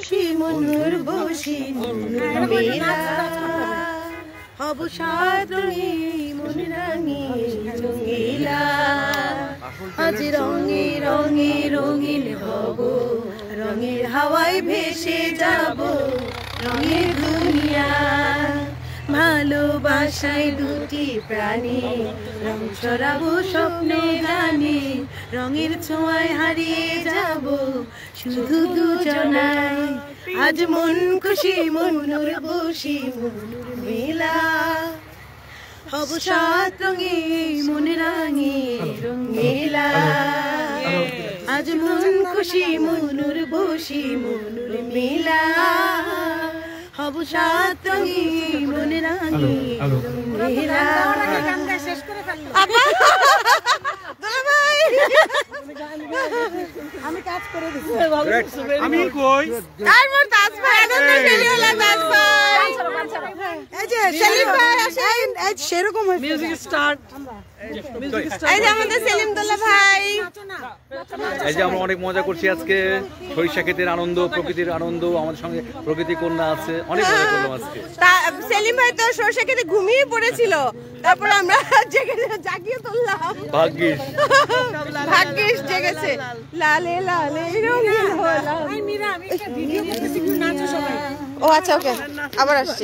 খুশি মনুর বসি মেলা হব সাত রঙে মন রাঙে রঙিলা আজ রঙে রঙে রঙিন হব রঙের হাওয়ায় ভেসে যাব রঙের দুনিয়া ভালোবাসায় দুটি প্রাণী রং ছড়াবো স্বপ্নে গানে রঙের ছোঁয়ায় হারিয়ে যাব শুধু দুজনাই আজ মন খুশি মনুর বসি মনুর মেলা হব সাত রঙে মন রাঙে রঙিলা আজ মন খুশি মনুর বসি মনুর মেলা হব সাত রঙে মন রাঙে রঙিলা আমি কাজ করে দিচ্ছি আমি কই তারপর তাজ ভাই আনন্দ ফেলিওলা তাজ ভাই এই যে সেলিম ভাই আসেন এই সেরকম মিউজিক স্টার্ট এই যে আমাদের সেলিম দোলা ভাই এই যে আমরা অনেক মজা করছি আজকে সরিষা ক্ষেতের আনন্দ প্রকৃতির আনন্দ আমাদের সঙ্গে প্রকৃতি কন্যা আছে অনেক মজা করলাম আজকে সেলিম ভাই তো সরষা খেতে ঘুমিয়ে পড়েছিল তারপর আমরা জাগিয়ে তুললাম ভাগ্যিস জেগেছে লালে লালে রঙিন হলাম ও আচ্ছা ওকে আবার আসছি